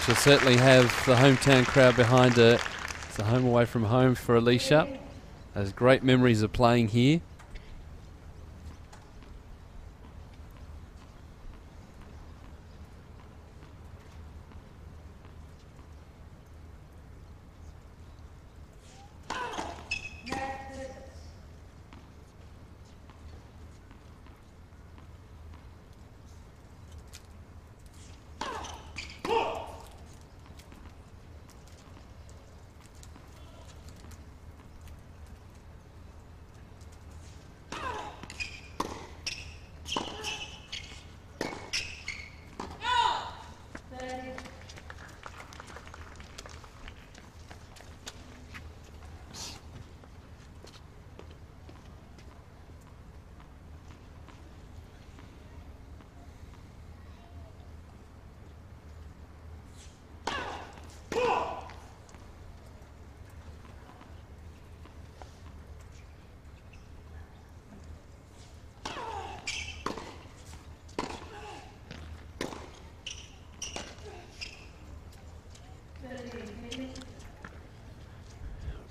she'll certainly have the hometown crowd behind her. It's a home away from home for Alicia. Has great memories of playing here.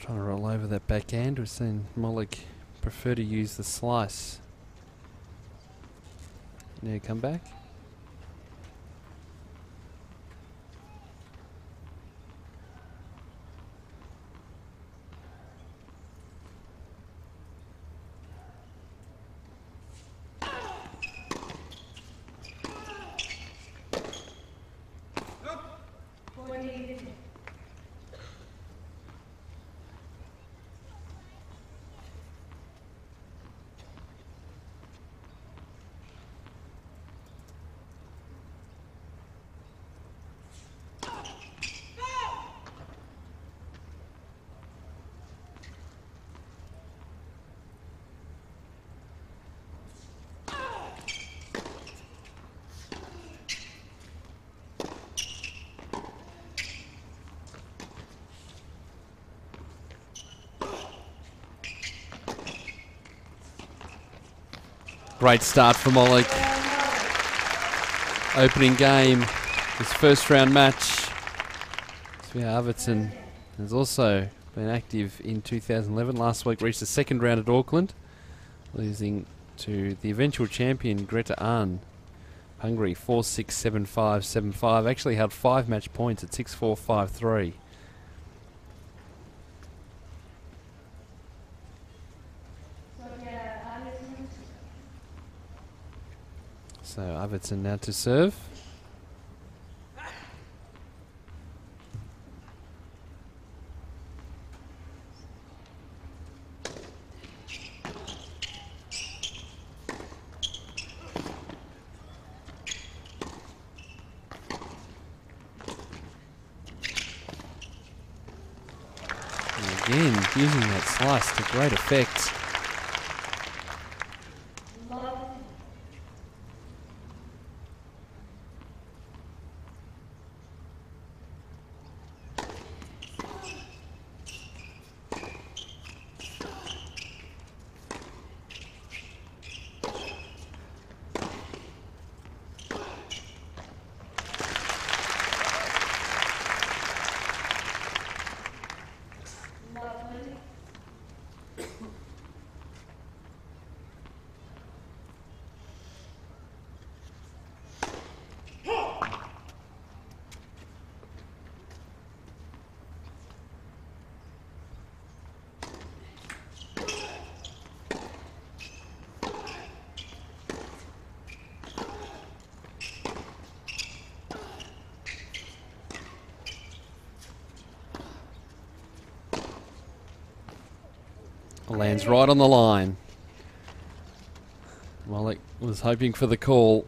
Trying to roll over that backhand. We've seen Molik prefer to use the slice. Now come back. Great start for Molik. Opening game, his first round match. Vs Arvidsson has also been active in 2011. Last week reached the second round at Auckland, losing to the eventual champion Greta Ahn, Hungary, 4-6, 7-5, 7-5. Actually held 5 match points at 6-4, 5-3. So Arvidsson now to serve. And again, using that slice to great effect. Lands right on the line. Molik was hoping for the call.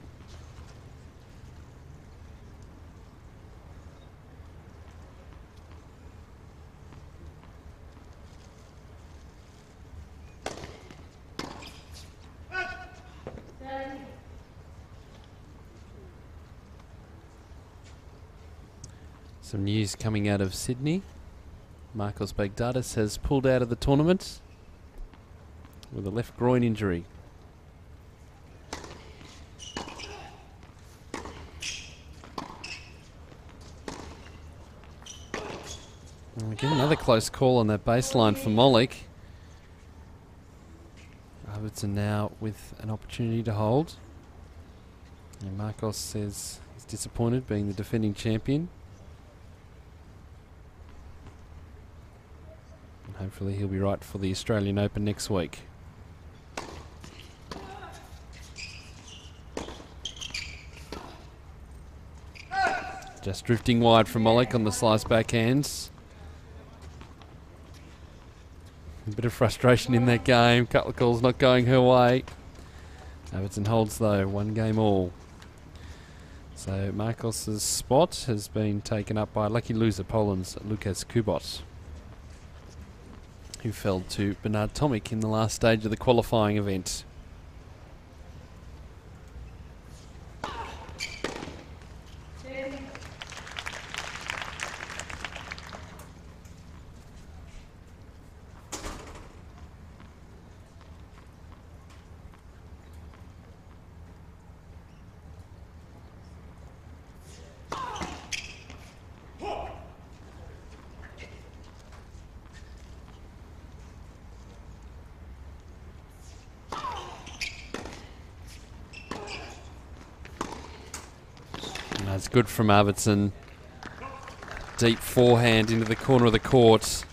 Some news coming out of Sydney. Marcos Bagdatis has pulled out of the tournament with a left groin injury. And again, another close call on that baseline for Molik. Arvidsson now with an opportunity to hold. And Marcos says he's disappointed being the defending champion. And hopefully he'll be right for the Australian Open next week. Just drifting wide from Molik on the slice backhands. A bit of frustration in that game. Couple of calls not going her way. Arvidsson holds though, 1 game all. So Marcos's spot has been taken up by lucky loser Poland's Lukas Kubot, who fell to Bernard Tomic in the last stage of the qualifying event. That's good from Arvidsson. Deep forehand into the corner of the court.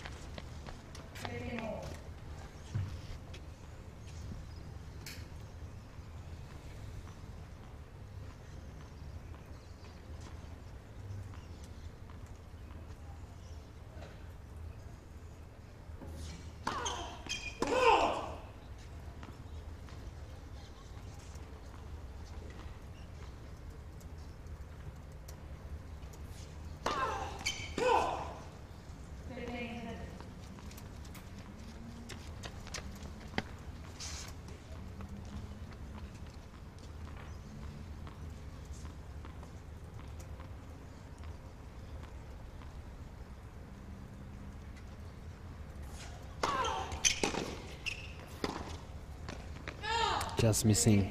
Just missing.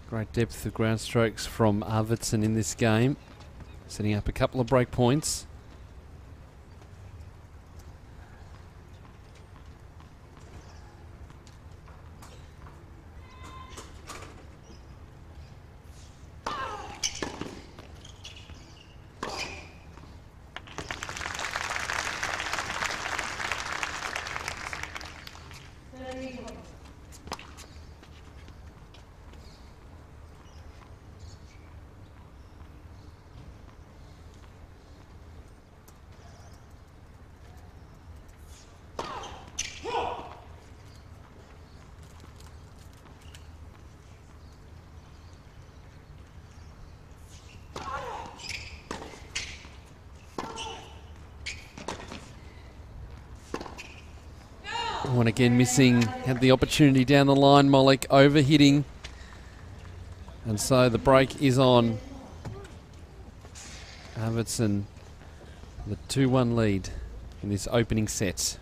Great depth of ground strokes from Arvidsson in this game, setting up a couple of break points. One again missing, had the opportunity down the line, Molik overhitting. And so the break is on. Arvidsson, the 2-1 lead in this opening set.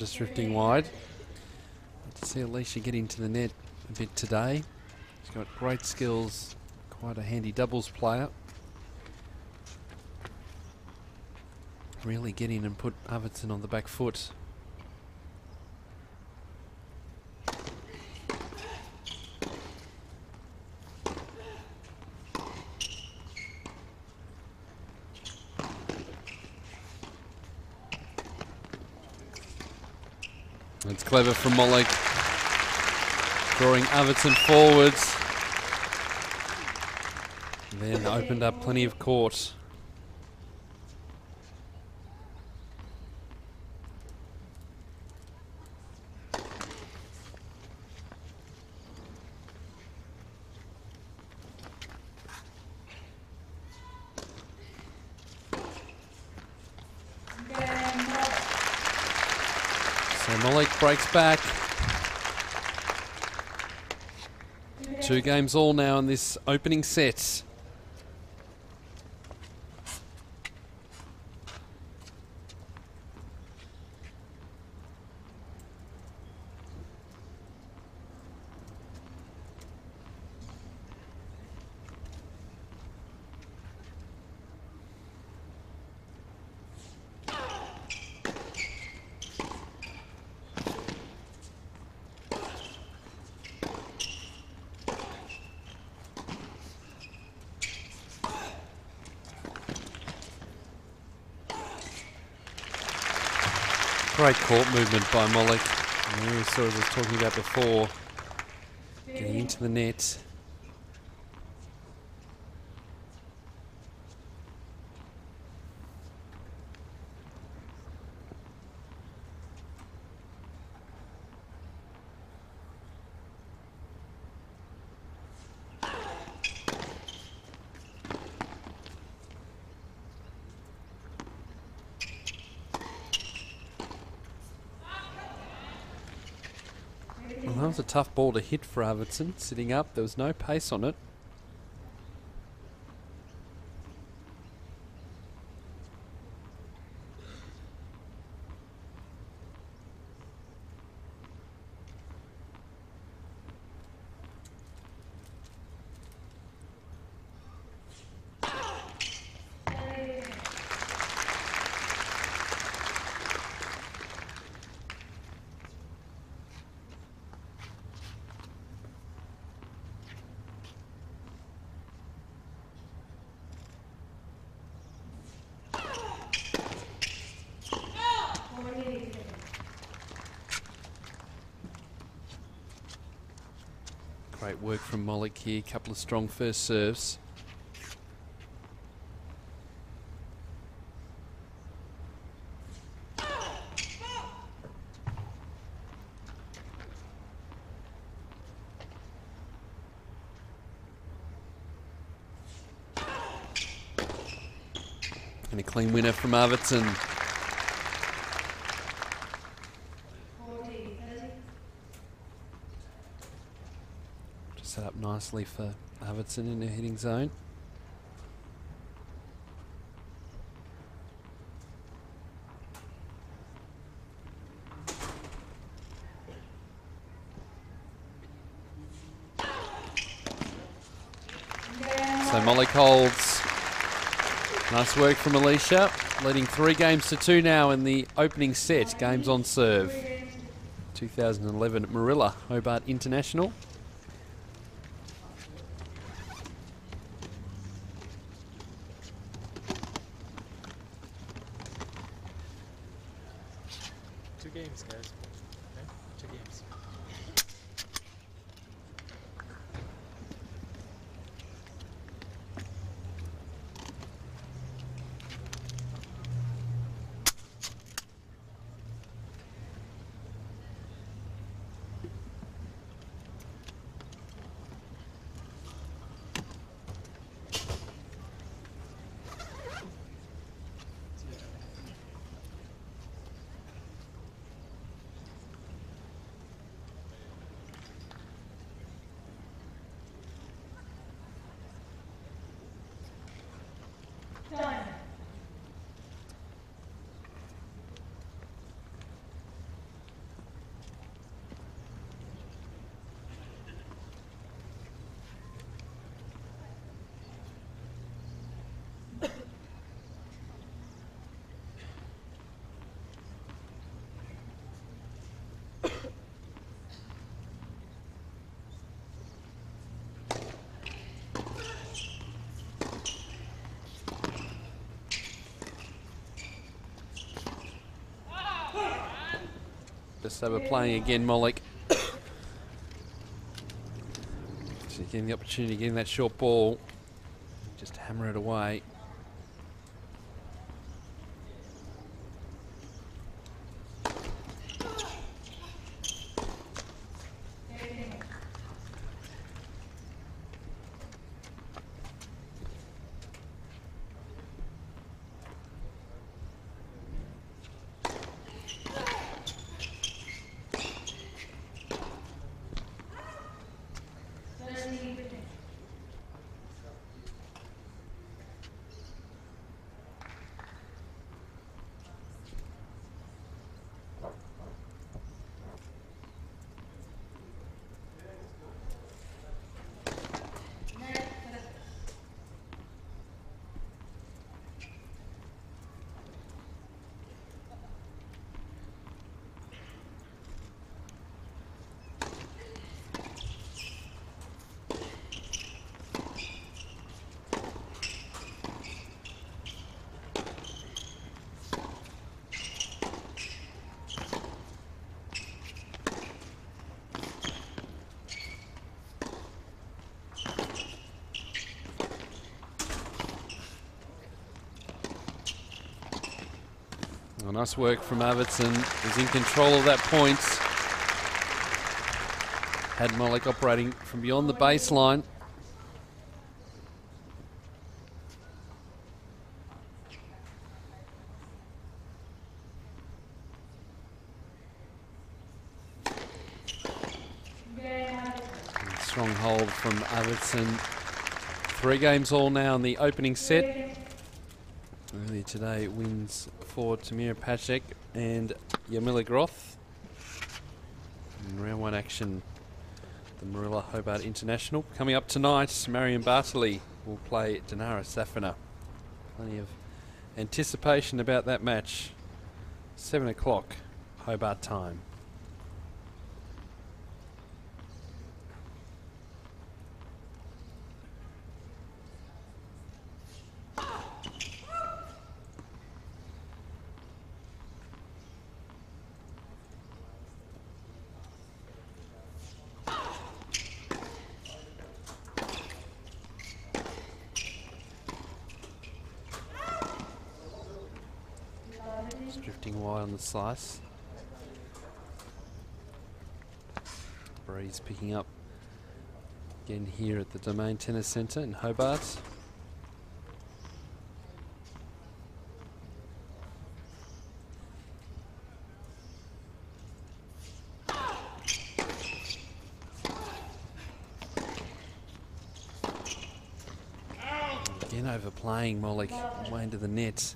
just drifting wide. To see Alicia get into the net a bit today. She's got great skills, quite a handy doubles player. Really get in and put Arvidsson on the back foot. It's clever from Molik, drawing Arvidsson forwards. Then opened up plenty of court. So Molik breaks back. 2 games all now in this opening set. Great court movement by Molik. You really saw, as I was talking about before, getting into the net. Well, that was a tough ball to hit for Arvidsson. Sitting up, there was no pace on it. Great work from Molik here. Couple of strong first serves. And a clean winner from Arvidsson. Set up nicely for Arvidsson in the hitting zone. So Molik holds. Nice work from Alicia, leading 3-2 now in the opening set. Games on serve. 2011 at Marilla, Hobart International. Two games, guys. Okay? 2 games. Just over playing again, Molik. So getting the opportunity, getting that short ball. Just hammer it away. Oh, nice work from Arvidsson. Was in control of that point. Had Molik operating from beyond the baseline. Strong hold from Arvidsson. 3 games all now in the opening set. Earlier today, wins for Tamira Pacek and Yamila Groth. In round 1 action, the Marilla Hobart International. Coming up tonight, Marion Bartley will play Dinara Safina. Plenty of anticipation about that match. 7 o'clock, Hobart time. Drifting wide on the slice. Breeze picking up again here at the Domain Tennis Centre in Hobart. Again overplaying Molik way into the net.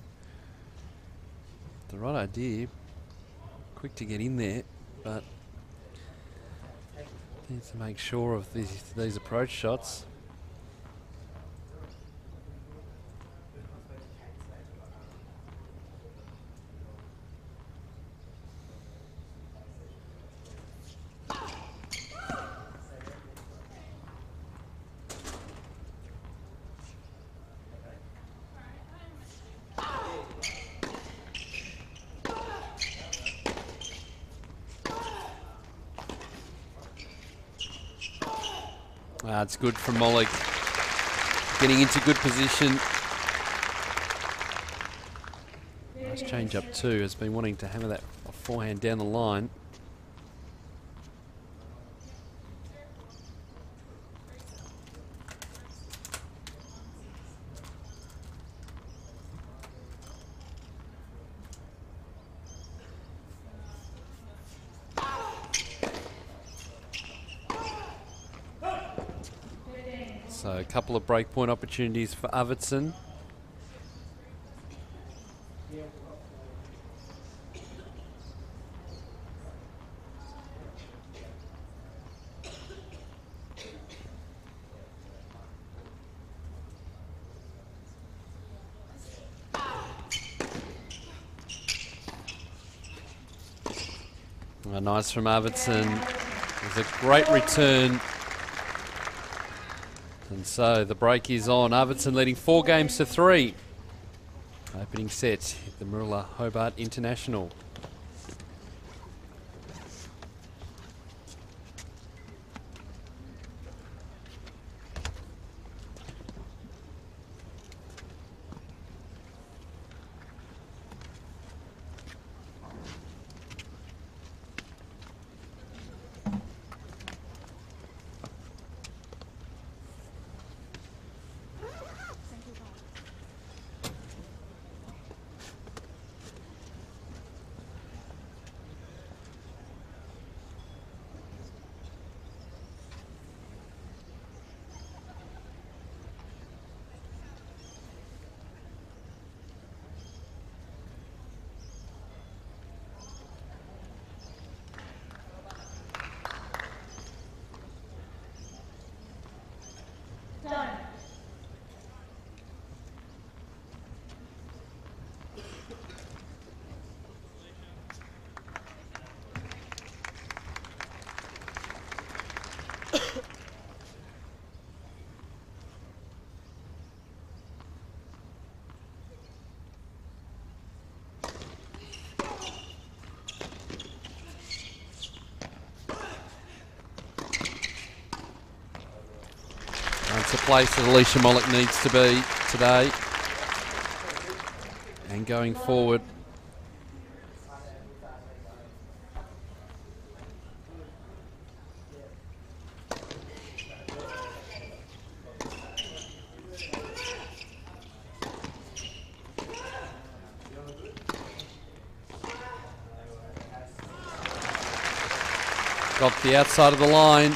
The right idea, quick to get in there, but needs to make sure of these approach shots. It's good from Molik, getting into good position. Nice change up too, has been wanting to hammer that forehand down the line. So a couple of breakpoint opportunities for Arvidsson. Nice from Arvidsson. It was a great return. And so the break is on. Arvidsson leading 4-3. Opening set at the Marilla Hobart International. place that Alicia Molik needs to be today. And going forward. Got the outside of the line.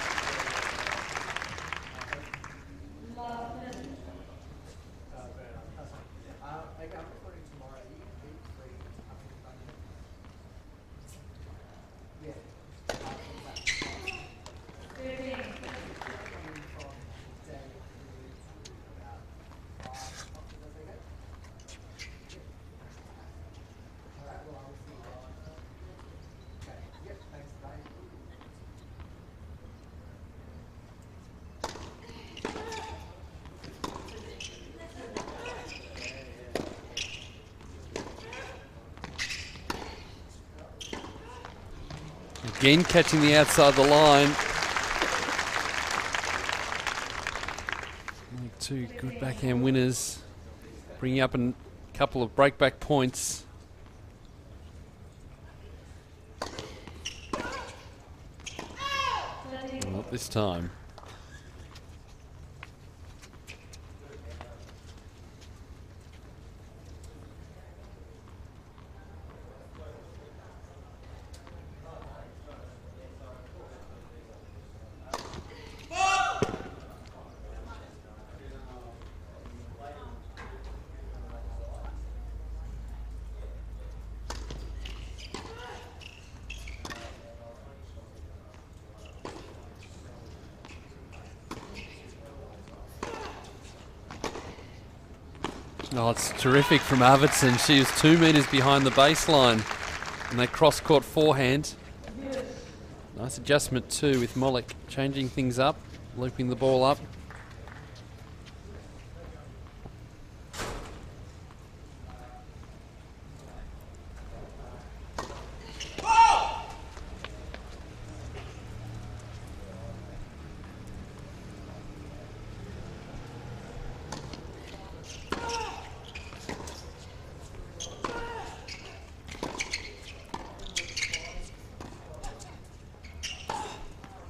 Again, catching the outside of the line. Two good backhand winners, bringing up a couple of breakback points. Not this time. Oh, it's terrific from Arvidsson. She is 2 metres behind the baseline. And that cross-court forehand. Nice adjustment too with Molik changing things up, looping the ball up.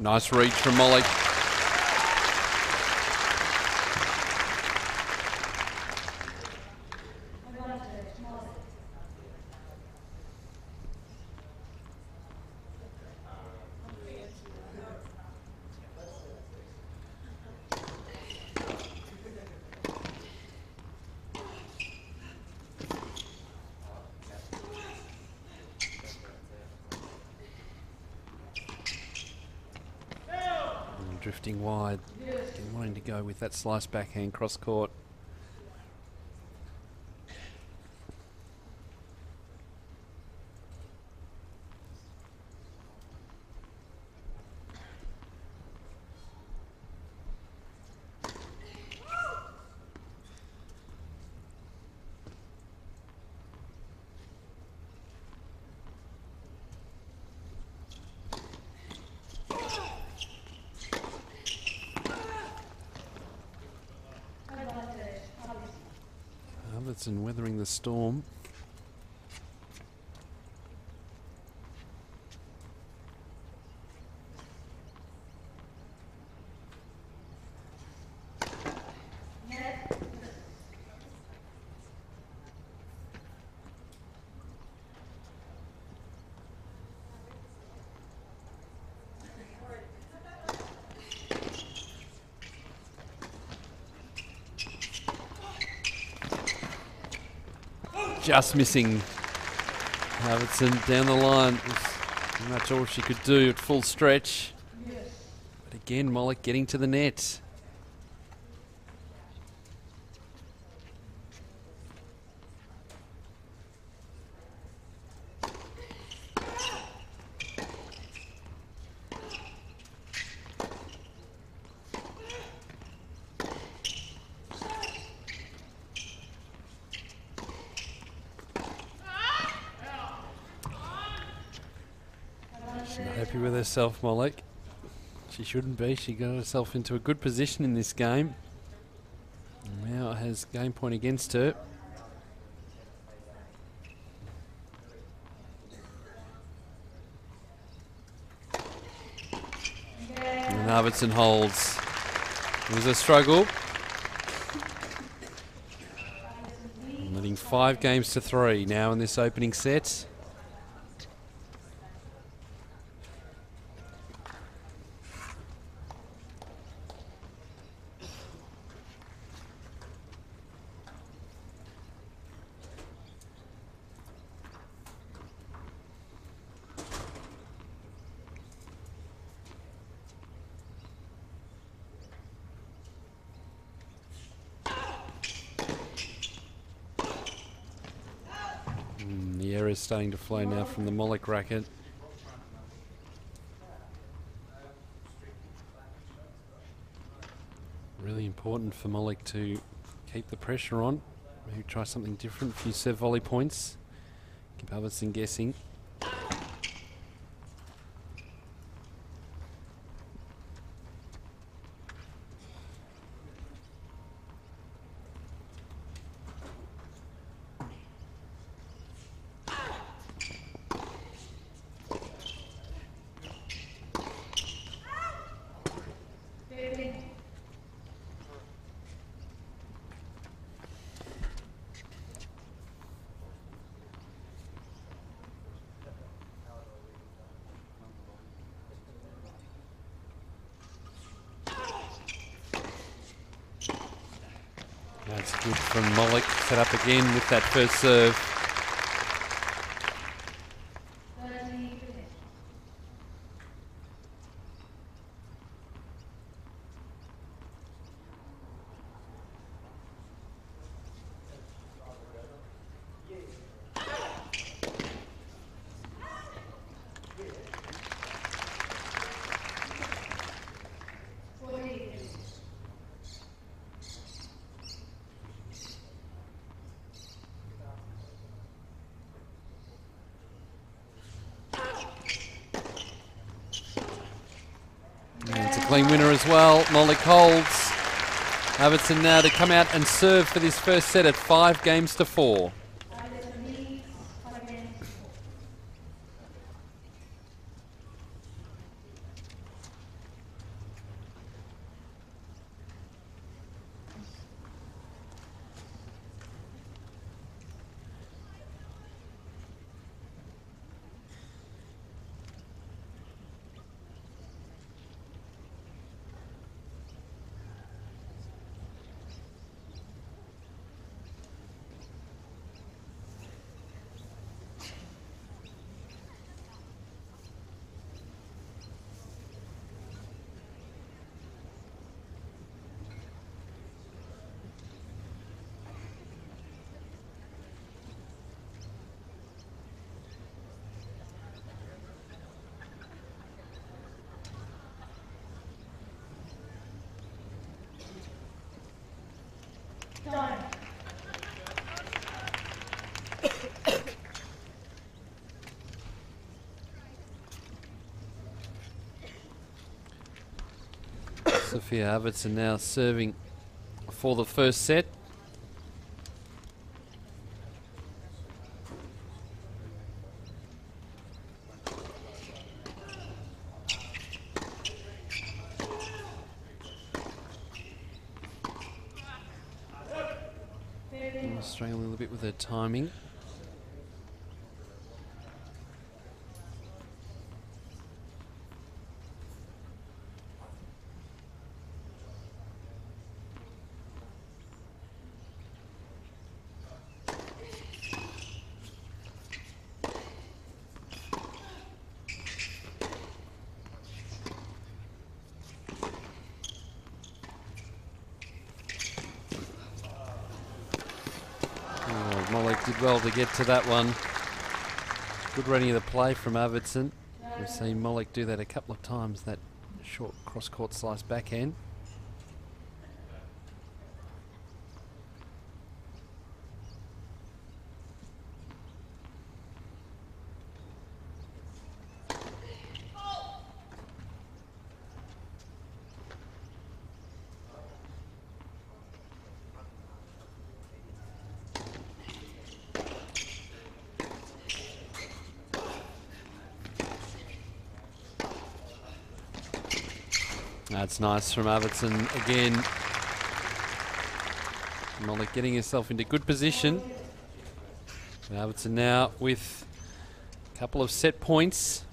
Nice reach from Molik. Drifting wide and wanting to go with that slice backhand cross court. Arvidsson weathering the storm. Just missing. Arvidsson down the line. Pretty much all she could do at full stretch. But again, Molik getting to the net. Not happy with herself, Molik. She shouldn't be. She got herself into a good position in this game. has game point against her. And Arvidsson holds. It was a struggle. Leading 5 games to 3 now in this opening set. The air is starting to flow now from the Molik racket. Really important for Molik to keep the pressure on. Maybe try something different. A few serve volley points. Keep Arvidsson guessing. That's good from Molik. Set up again with that first serve. Clean winner as well. Molik holds. Arvidsson now to come out and serve for this first set at 5 games to 4. Sophia Arvidsson now serving for the first set. Struggling a little bit with her timing. Molik did well to get to that one. Good reading of the play from Arvidsson. We've seen Molik do that a couple of times, that short cross-court slice backhand. That's nice from Arvidsson again. Molik getting himself into good position. Arvidsson now with a couple of set points.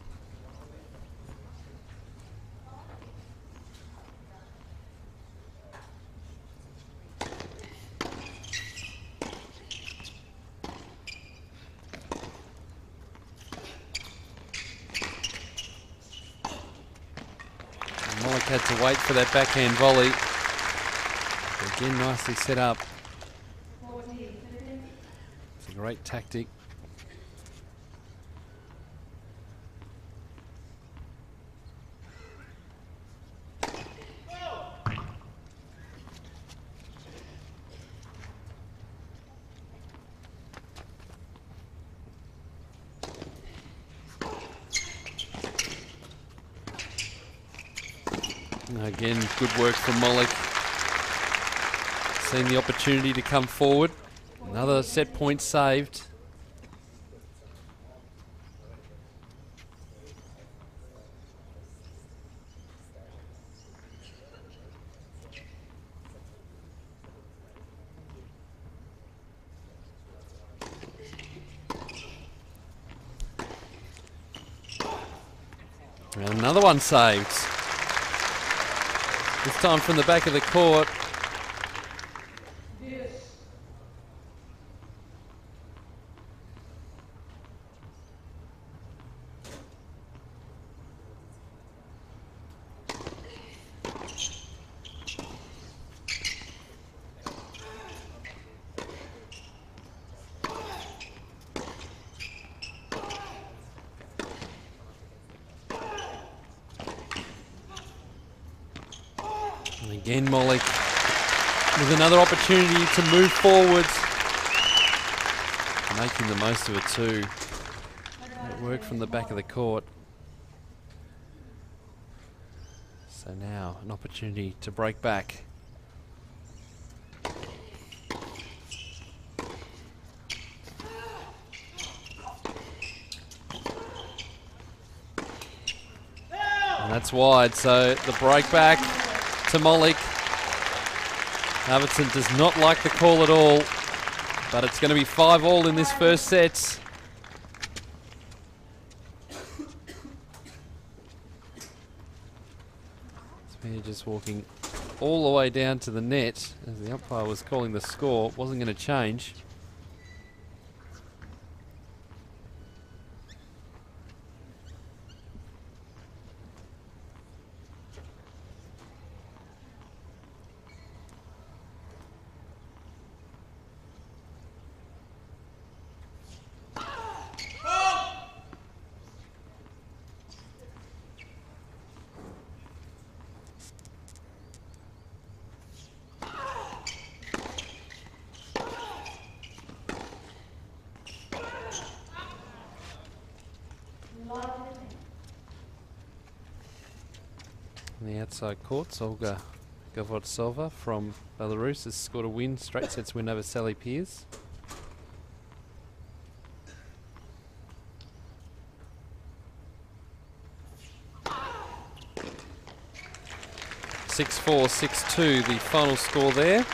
Molik had to wait for that backhand volley. Again, nicely set up. It's a great tactic. Again, good work from Molik. Seeing the opportunity to come forward. Another set point saved. And another one saved. This time from the back of the court. And again, Molik with another opportunity to move forward. Making the most of it too. That work from the back of the court. So now an opportunity to break back. And that's wide, so the break back to Molik. Arvidsson does not like the call at all, but it's going to be 5-all in this first set. Spear just walking all the way down to the net as the umpire was calling the score. Wasn't going to change. On the outside courts, Olga Gavotsova from Belarus has scored a win, straight sets win over Sally Pearce. (6-4, 6-2) the final score there.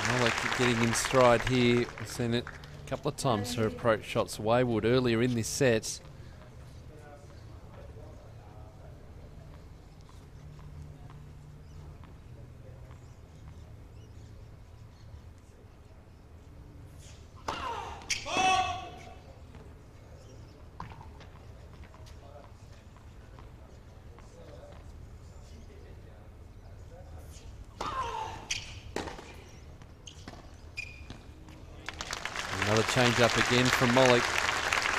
Molik getting in stride here. We've seen it a couple of times, her approach shots wayward earlier in this set. Another change up again from Molik.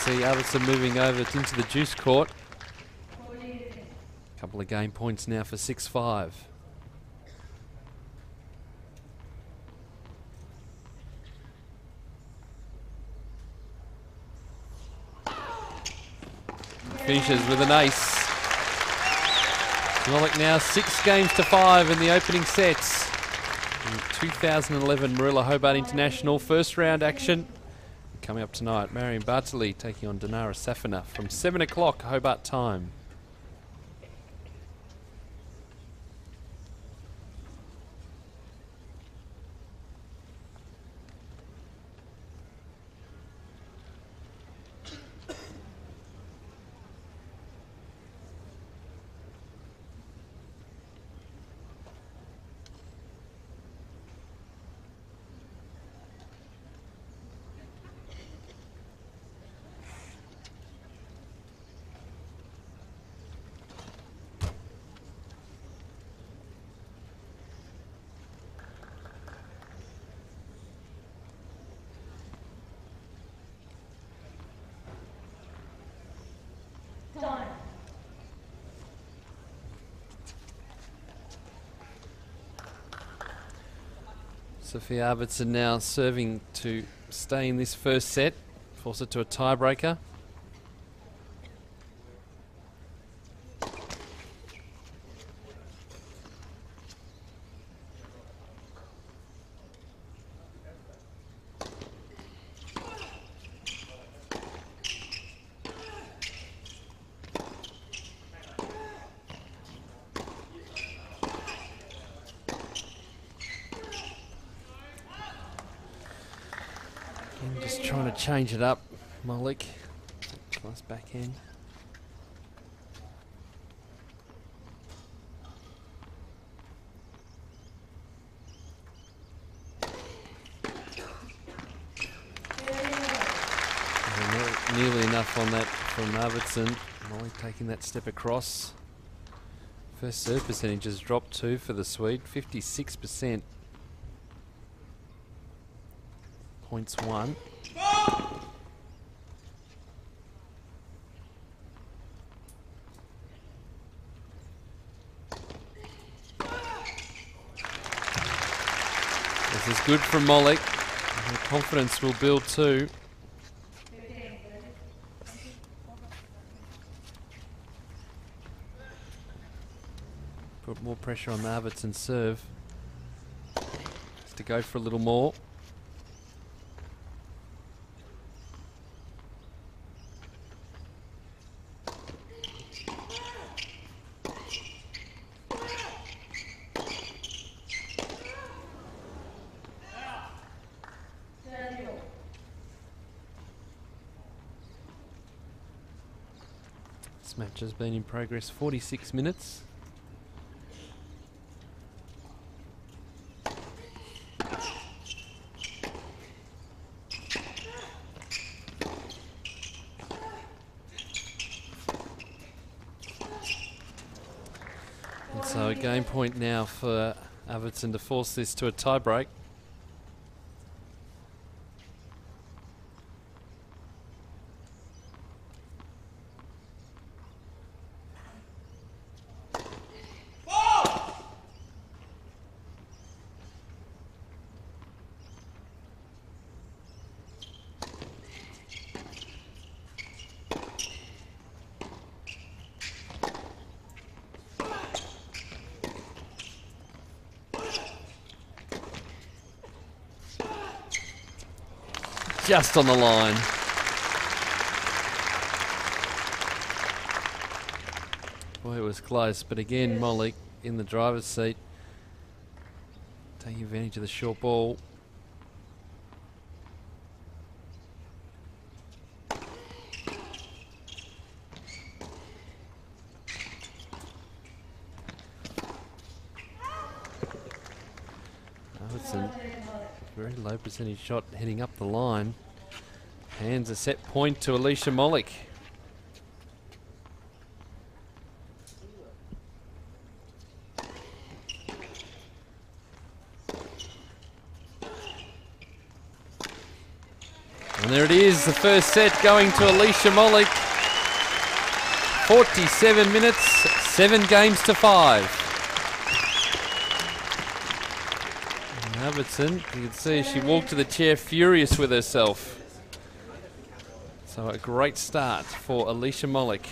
See Arvidsson moving over into the juice court. Couple of game points now for 6-5. finishes with an ace. Molik now 6-5 in the opening sets. In 2011 Marilla Hobart International first round action. Coming up tonight, Marion Bartley taking on Dinara Safina from 7 o'clock Hobart time. Sophia Arvidsson now serving to stay in this first set, force it to a tiebreaker. Just trying to change it up, Molik. Nice backhand. Nearly enough on that from Arvidsson. Molik taking that step across. First serve percentage has dropped too for the Swede, 56%. Points 1. This is good from Molik. Her confidence will build too. Put more pressure on the Arvidsson serve. Just to go for a little more. This match has been in progress 46 minutes. And so a game point now for Arvidsson to force this to a tiebreak. Just on the line. Boy, it was close, but again, Molik in the driver's seat, taking advantage of the short ball. Arvidsson, very low percentage shot heading up the line. Hands a set point to Alicia Molik. And there it is, the first set going to Alicia Molik. 47 minutes, 7-5. And Arvidsson, you can see she walked to the chair furious with herself. So a great start for Alicia Molik.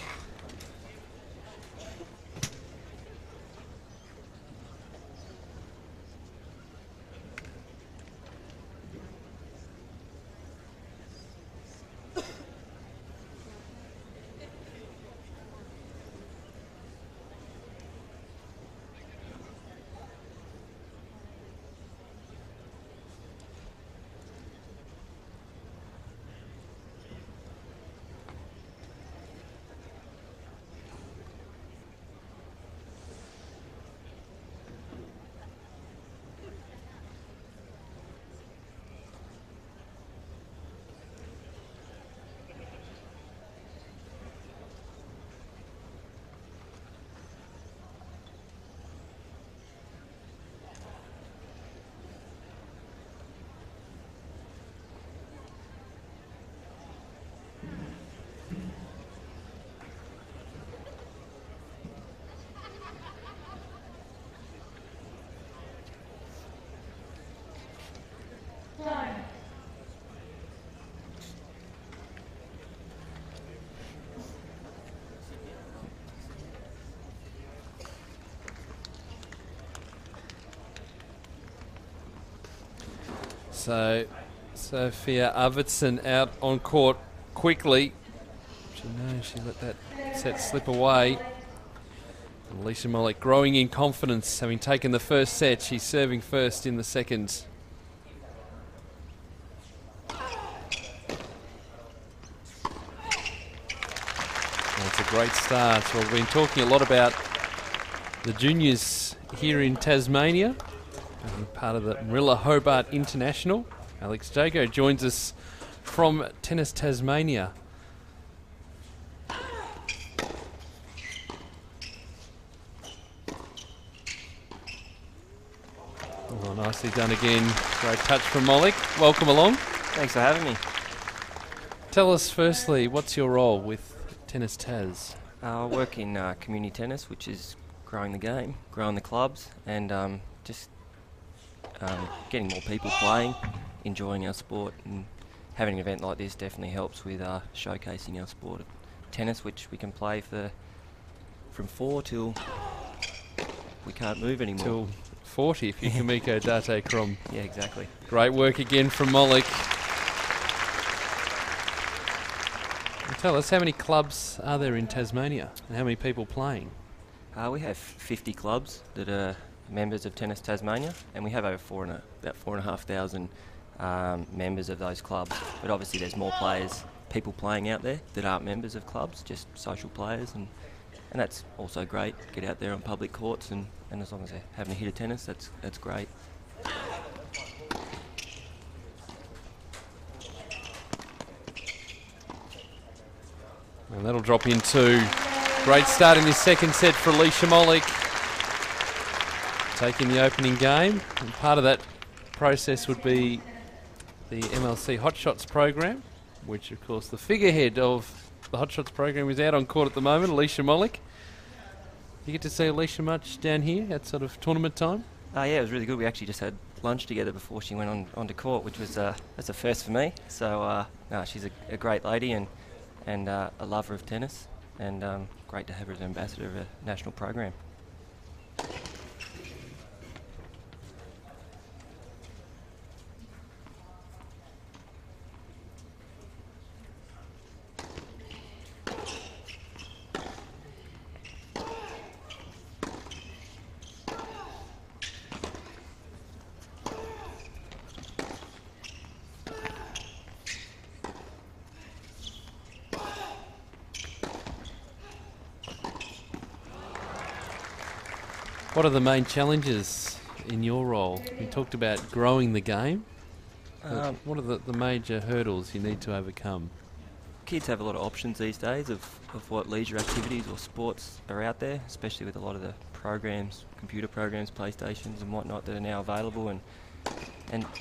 So Sophia Arvidsson out on court quickly. She knows she let that set slip away. And Alicia Molik growing in confidence, having taken the first set. She's serving first in the second. That's a great start. So we've been talking a lot about the juniors here in Tasmania, part of the Hobart International. Alex Jago joins us from Tennis Tasmania. Oh, nicely done again. Great touch from Molik. Welcome along. Thanks for having me. Tell us firstly, what's your role with Tennis Tas? I work in community tennis, which is growing the game, growing the clubs, and just getting more people playing, enjoying our sport, and having an event like this definitely helps with showcasing our sport of tennis, which we can play from 4 till we can't move anymore. Till 40 if you Kamiko Date Krom. Yeah, exactly. Great work again from Molik. Tell us, how many clubs are there in Tasmania and how many people playing? We have 50 clubs that are members of Tennis Tasmania, and we have over about 4,500 members of those clubs. But obviously there's more people playing out there that aren't members of clubs, just social players, and that's also great. Get out there on public courts, and as long as they're having a hit of tennis, that's great. And that'll drop into great start in this second set for Alicia Molik. Taking the opening game, and part of that process would be the MLC Hot Shots program, which of course the figurehead of the Hot Shots program is out on court at the moment, Alicia Molik. You get to see Alicia much down here at sort of tournament time? Yeah, it was really good. We actually just had lunch together before she went onto court, which was that's a first for me. So she's a great lady and a lover of tennis, and great to have her as ambassador of a national program. What are the main challenges in your role? You talked about growing the game. What are the major hurdles you need to overcome? Kids have a lot of options these days of what leisure activities or sports are out there, especially with a lot of the programs, computer programs, PlayStations and whatnot that are now available, and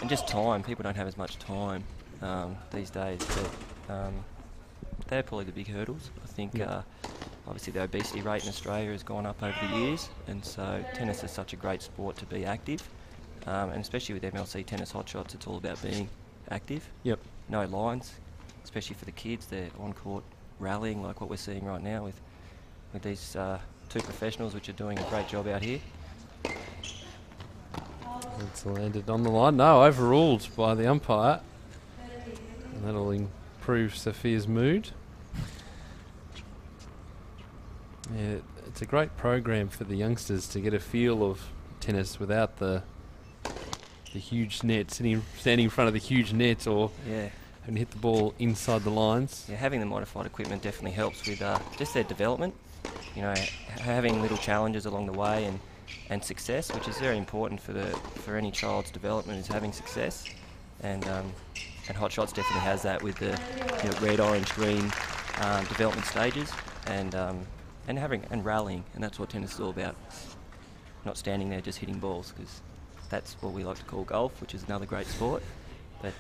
just time. People don't have as much time these days, but they're probably the big hurdles. I think obviously the obesity rate in Australia has gone up over the years, and so tennis is such a great sport to be active, and especially with MLC Tennis Hot Shots, it's all about being active. Yep. No lines, especially for the kids. They're on court rallying like what we're seeing right now with these two professionals, which are doing a great job out here. It's landed on the line. No, overruled by the umpire. And that'll improve Sophia's mood. Yeah, it's a great program for the youngsters to get a feel of tennis without the huge net, standing in front of the huge net, or having to hit the ball inside the lines. Yeah, having the modified equipment definitely helps with just their development. You know, having little challenges along the way and success, which is very important for any child's development, is having success. And Hot Shots definitely has that with the red, orange, green development stages, and rallying, and that's what tennis is all about. Not standing there just hitting balls, because that's what we like to call golf, which is another great sport. But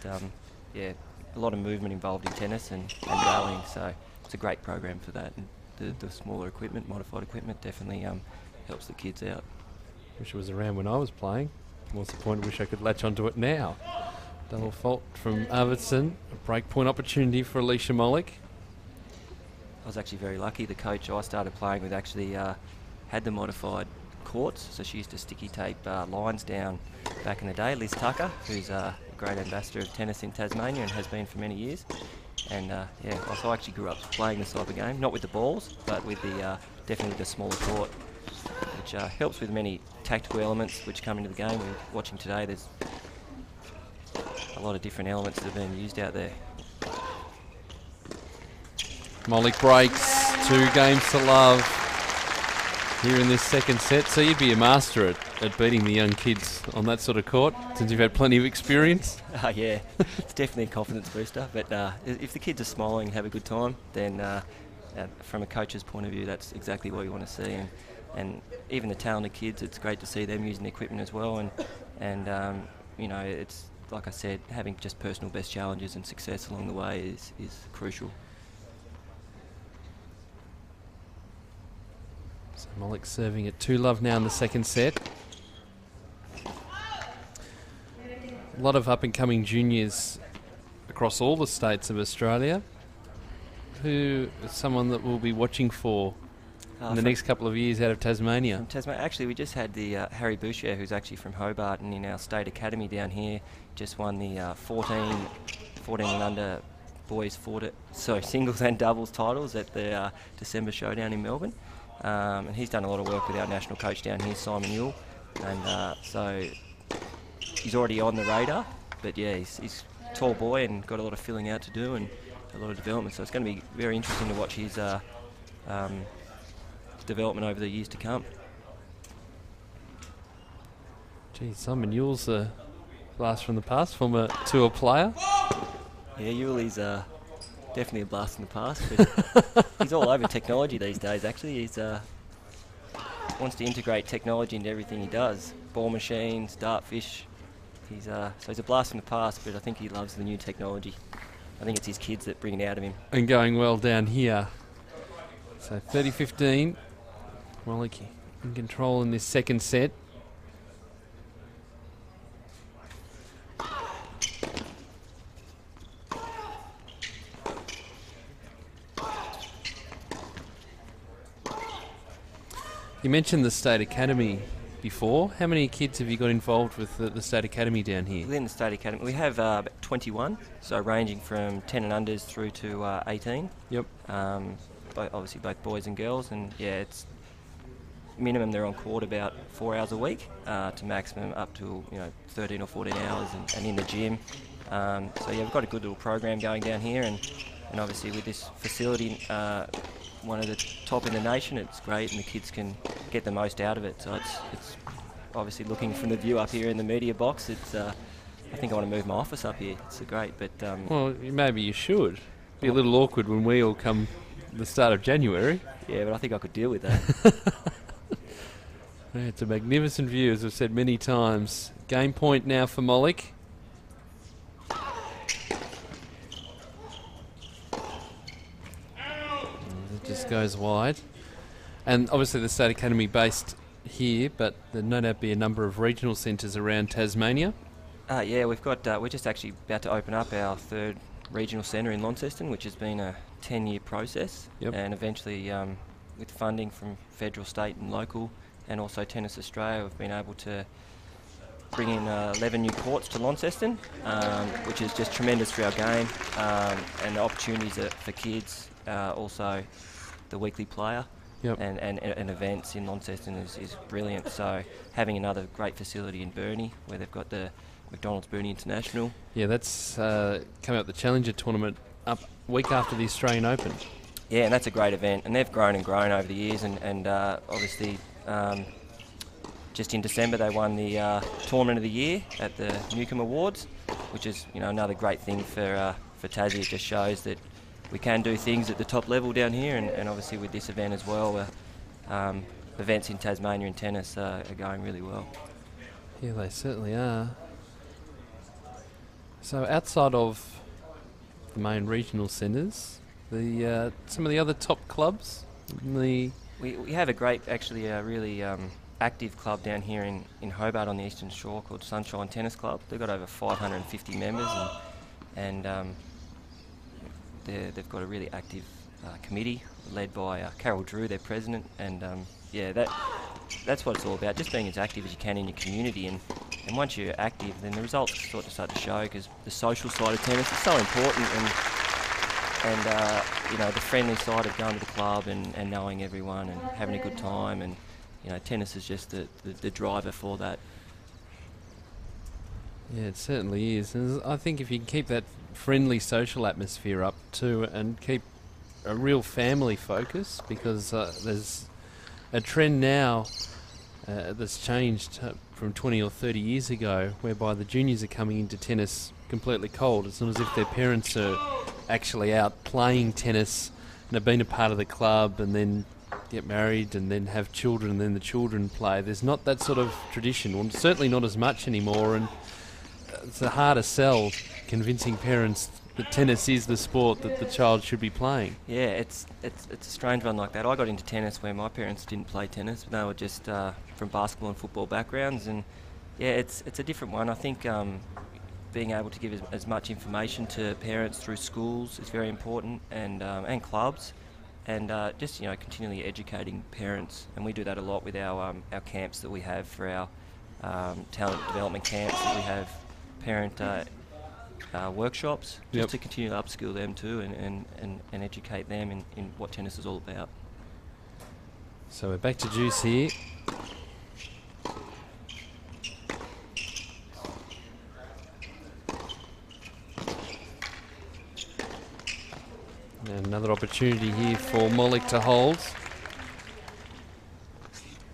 yeah, a lot of movement involved in tennis and rallying, so it's a great program for that. And the smaller equipment, modified equipment, definitely helps the kids out. Wish it was around when I was playing. More to the point, wish I could latch onto it now. Double fault from Arvidsson. A break point opportunity for Alicia Molik. I was actually very lucky. The coach I started playing with actually had the modified courts, so she used to sticky tape lines down back in the day. Liz Tucker, who's a great ambassador of tennis in Tasmania and has been for many years. And yeah, so I actually grew up playing this type of game, not with the balls, but with the definitely the smaller court, which helps with many tactical elements which come into the game. We're watching today, there's a lot of different elements that are being used out there. Molik breaks, 2 games to love here in this second set. So you'd be a master at beating the young kids on that sort of court, since you've had plenty of experience. Yeah, it's definitely a confidence booster. But if the kids are smiling and have a good time, then from a coach's point of view, that's exactly what you want to see. And even the talented kids, it's great to see them using the equipment as well. And you know, it's like I said, having just personal best challenges and success along the way is crucial. So Molik serving at 2-love now in the second set. A lot of up-and-coming juniors across all the states of Australia. Who is someone that we'll be watching for in the next couple of years out of Tasmania? From Tasmania, actually, we just had the Harry Boucher, who's actually from Hobart and in our state academy down here, just won the 14 and under boys singles and doubles titles at the December showdown in Melbourne. And he's done a lot of work with our national coach down here, Simon Yule, and so he's already on the radar. But yeah, he's a tall boy and got a lot of filling out to do and a lot of development. So it's going to be very interesting to watch his development over the years to come. Gee, Simon Yule's a blast from the past, former tour player. Yeah, Yule is definitely a blast from the past, but he's all over technology these days. Actually, he's wants to integrate technology into everything he does. Ball machines, dartfish. So he's a blast from the past, but I think he loves the new technology. I think it's his kids that bring it out of him. And going well down here. So 30-15. Molik in control in this second set. You mentioned the State Academy before. How many kids have you got involved with the State Academy down here? Within the State Academy, we have about 21, so ranging from 10 and unders through to 18. Yep. Obviously both boys and girls, and yeah, it's minimum they're on court about 4 hours a week to maximum up to 13 or 14 hours and in the gym. So yeah, we've got a good little program going down here, and obviously with this facility, one of the top in the nation, it's great and the kids can get the most out of it. So it's obviously, looking from the view up here in the media box, it's I think I want to move my office up here. It's great, but well, maybe you should. Be a little awkward when we all come the start of January. Yeah, but I think I could deal with that. Yeah, it's a magnificent view, as I've said many times. Game point now for Molik. It just goes wide. And obviously the State Academy based here, but there'll no doubt be a number of regional centres around Tasmania. Yeah, we're just actually about to open up our third regional centre in Launceston, which has been a 10-year process. Yep. And eventually, with funding from federal, state and local, and also Tennis Australia, we've been able to bring in 11 new courts to Launceston, which is just tremendous for our game, and the opportunities for kids, also the weekly player. Yep. And events in Launceston is brilliant. So having another great facility in Burnie, where they've got the McDonald's Burnie International. Yeah, that's coming up the Challenger tournament up week after the Australian Open. Yeah, and that's a great event, and they've grown and grown over the years, and obviously just in December they won the Tournament of the Year at the Newcomb Awards, which is another great thing for Tassie. It just shows that we can do things at the top level down here, and obviously with this event as well, events in Tasmania in tennis are going really well. Yeah, they certainly are. So outside of the main regional centres, some of the other top clubs? We have a great, actually a really active club down here in Hobart on the Eastern Shore called Sunshine Tennis Club. They've got over 550 members, and they've got a really active committee led by Carol Drew, their president, and yeah, that's what it's all about, just being as active as you can in your community. And And once you're active, then the results sort of start to show, because the social side of tennis is so important, and you know, the friendly side of going to the club and knowing everyone and having a good time, and you know, tennis is just the driver for that. Yeah, it certainly is. And I think if you can keep that friendly social atmosphere up too, and keep a real family focus, because there's a trend now that's changed from 20 or 30 years ago, whereby the juniors are coming into tennis completely cold. It's not as if their parents are actually out playing tennis and have been a part of the club and then get married and then have children and then the children play. There's not that sort of tradition, well, certainly not as much anymore, and it's a harder sell convincing parents that tennis is the sport that the child should be playing. Yeah, it's a strange one like that. I got into tennis where my parents didn't play tennis. They were just from basketball and football backgrounds, and yeah, it's a different one. I think being able to give as much information to parents through schools is very important, and clubs, and just, you know, continually educating parents. And we do that a lot with our camps that we have for our talent development camps. That we have parent workshops, just to continue to upskill them too, and educate them in what tennis is all about. So we're back to juice here. And another opportunity here for Molik to hold.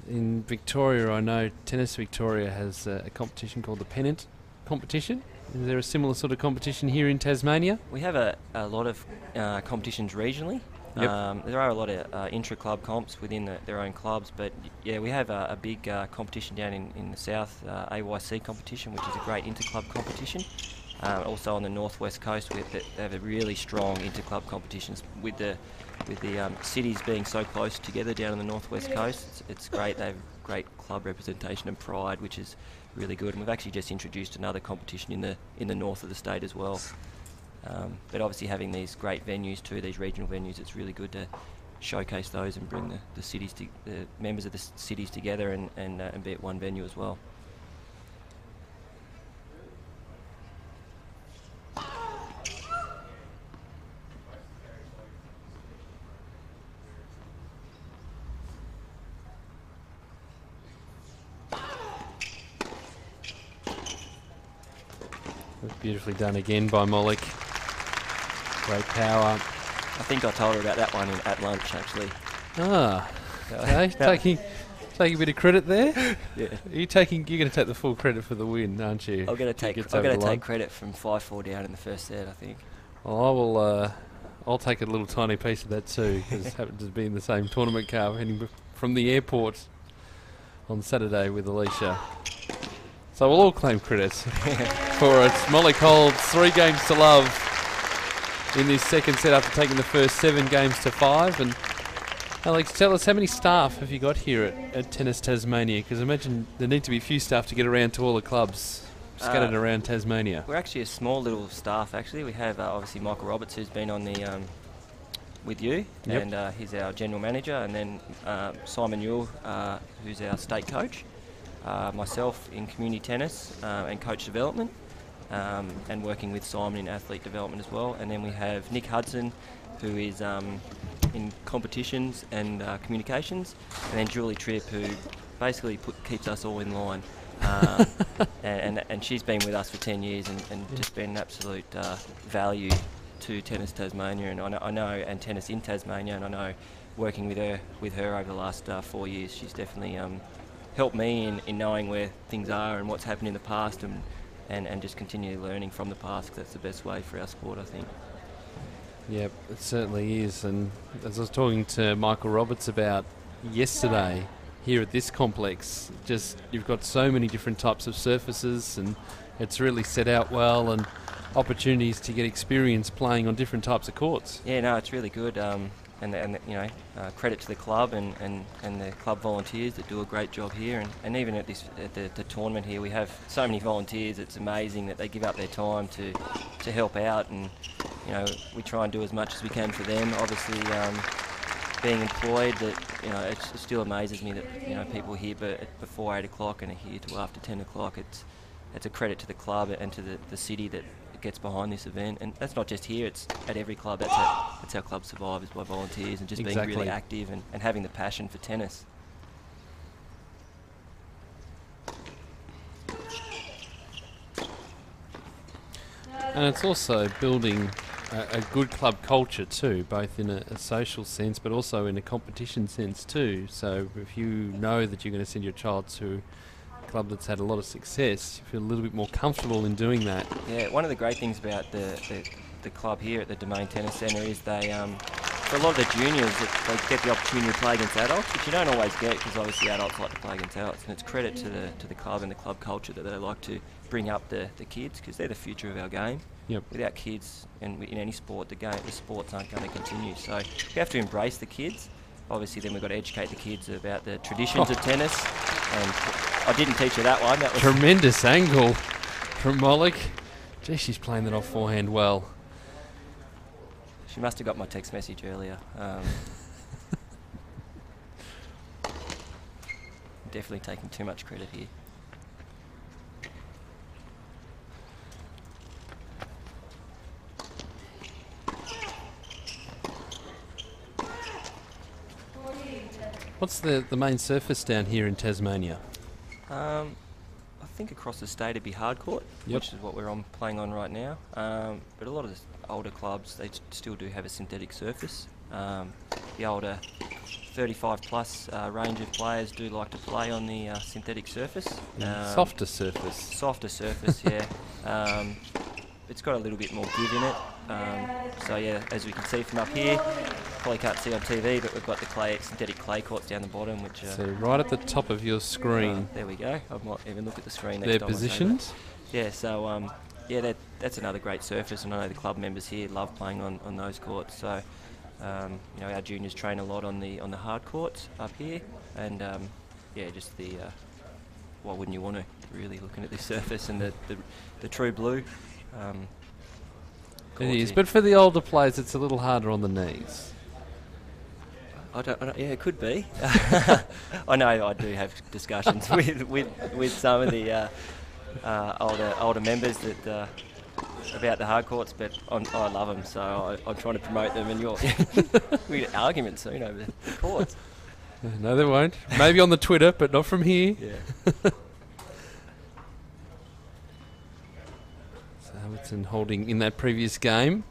In Victoria, I know Tennis Victoria has a competition called the Pennant Competition. Is there a similar sort of competition here in Tasmania? We have a lot of competitions regionally. Yep. There are a lot of intra-club comps within their own clubs, but yeah, we have a big competition down in the south, AYC competition, which is a great inter-club competition. Also on the northwest coast, they have a really strong inter-club competitions with the cities being so close together down on the northwest coast. It's great. They have great club representation and pride, which is really good. And we've actually just introduced another competition in the north of the state as well. But obviously having these great venues too, these regional venues, it's really good to showcase those and bring the members of the cities together and be at one venue as well. Beautifully done again by Molik. Great power. I think I told her about that one at lunch, actually. Ah, okay. Taking a bit of credit there. Yeah. You're going to take the full credit for the win, aren't you? I'm going to take credit from 5-4 down in the first set, I think. Well, I'll take a little tiny piece of that too, because it happens to be in the same tournament car heading from the airport on Saturday with Alicia. So we'll all claim credits for it. Molik holds 3 games to love in this second set after taking the first 7 games to 5. And Alex, tell us, how many staff have you got here at Tennis Tasmania? Because I imagine there need to be a few staff to get around to all the clubs scattered around Tasmania. We're actually a small little staff, actually. We have obviously Michael Roberts, who's been on the with you, Yep. and he's our general manager, and then Simon Ewell, who's our state coach. Myself in community tennis and coach development, and working with Simon in athlete development as well. And then we have Nick Hudson, who is in competitions and communications, and then Julie Tripp, who basically keeps us all in line. And she's been with us for 10 years and just been an absolute value to Tennis Tasmania, and I know, and tennis in Tasmania, and I know working with her over the last 4 years, she's definitely helped me in knowing where things are and what's happened in the past, and just continually learning from the past, 'cause that's the best way for our sport, I think. Yep, it certainly is. And as I was talking to Michael Roberts about yesterday here at this complex, just you've got so many different types of surfaces, and it's really set out well, and opportunities to get experience playing on different types of courts. Yeah, no, it's really good. And you know, credit to the club and the club volunteers that do a great job here, and even at the tournament here, we have so many volunteers. It's amazing that they give up their time to help out, and you know, we try and do as much as we can for them. Obviously, being employed, that you know, it still amazes me that, you know, people here before 8 o'clock and are here till after 10 o'clock. it's a credit to the club and to the city that gets behind this event. And that's not just here, it's at every club. That's how clubs survive, is by volunteers and just being really active and having the passion for tennis. And it's also building a good club culture too, both in a social sense but also in a competition sense too. So if you know that you're going to send your child to a club that's had a lot of success, you feel a little bit more comfortable in doing that. Yeah, one of the great things about the club here at the Domain Tennis Centre is they, for a lot of the juniors, they get the opportunity to play against adults, which you don't always get because obviously adults like to play against adults, and it's credit to the club and the club culture that they like to bring up the kids, because they're the future of our game. Yep. Without kids, and in any sport, the sports aren't going to continue. So we have to embrace the kids. Obviously, then we've got to educate the kids about the traditions of tennis. And I didn't teach her that one. That was tremendous angle from Molik. Gee, she's playing that off forehand well. She must have got my text message earlier. Definitely taking too much credit here. What's the main surface down here in Tasmania? I think across the state it'd be hard court, which is what we're playing on right now. But a lot of the older clubs, they still do have a synthetic surface. The older 35 plus range of players do like to play on the synthetic surface. Softer surface. Softer surface, yeah. It's got a little bit more give in it. So yeah, as we can see from up here, probably can't see on TV, but we've got the synthetic clay courts down the bottom, which so right at the top of your screen. There we go. I might even look at the screen. They're positioned. Yeah. So yeah, that's another great surface, and I know the club members here love playing on those courts. So you know, our juniors train a lot on the hard courts up here, and yeah, just the why wouldn't you want to, really, looking at this surface and the true blue. It is, but for the older players, it's a little harder on the knees. I don't, yeah, it could be. I know I do have discussions with some of the older members that about the hard courts, but I love them, so I'm trying to promote them. And we get arguments soon over the courts. No, there won't. Maybe on the Twitter, but not from here. Yeah. Arvidsson holding in that previous game.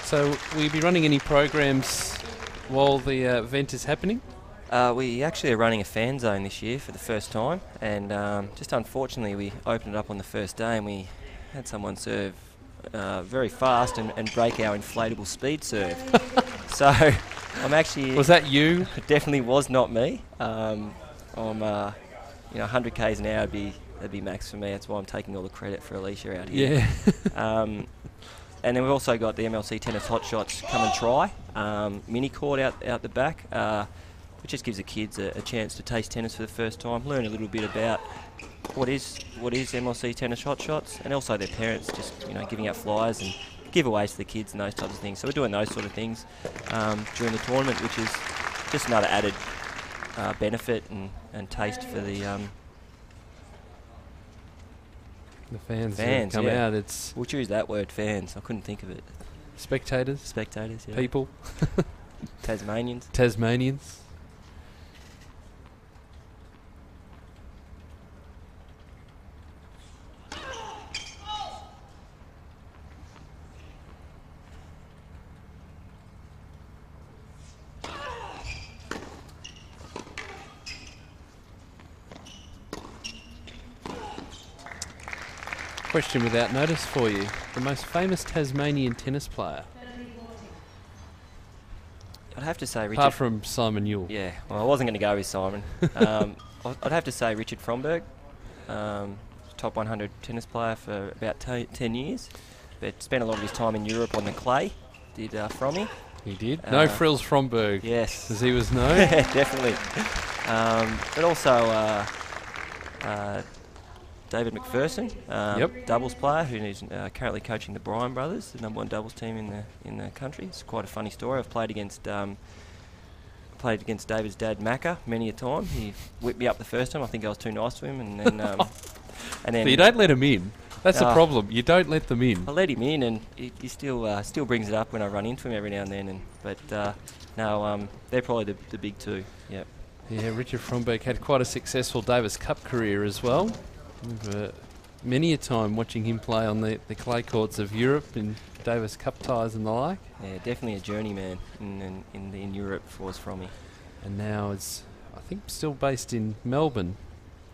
So will you be running any programs while the event is happening? We actually are running a fan zone this year for the first time, and just unfortunately we opened it up on the first day and we had someone serve very fast and break our inflatable speed serve. So I'm actually... Was that you? It definitely was not me. I'm 100 k's an hour would be max for me. That's why I'm taking all the credit for Alicia out here. Yeah. And then we've also got the MLC Tennis Hot Shots Come and Try mini court out the back, which just gives the kids a chance to taste tennis for the first time, learn a little bit about what is MLC Tennis Hot Shots, and also their parents just giving out flyers and giveaways to the kids and those types of things. So we're doing those sort of things during the tournament, which is just another added benefit and taste for the fans who come out. We'll choose that word, fans. I couldn't think of it. Spectators, yeah. people, Tasmanians. Question without notice for you. The most famous Tasmanian tennis player? I'd have to say Richard. Apart from Simon Yule. Yeah, well, I wasn't going to go with Simon. I'd have to say Richard Fromberg, top 100 tennis player for about 10 years, but spent a lot of his time in Europe on the clay. Did Frommy. He did. No frills Fromberg. Yes. As he was known. Definitely. But also David McPherson, Yep. doubles player who's currently coaching the Bryan brothers, the #1 doubles team in the country. It's quite a funny story. I've played against David's dad, Macca, many a time. He whipped me up the first time. I think I was too nice to him, and then So you don't let him in. That's the Oh. problem. You don't let them in. I let him in, and he still brings it up when I run into him every now and then. No, they're probably the big two. Yep. Yeah, Richard Fromberg had quite a successful Davis Cup career as well. Many a time watching him play on the clay courts of Europe in Davis Cup ties and the like. Yeah, definitely a journeyman in Europe for us from me. And now is, I think, still based in Melbourne.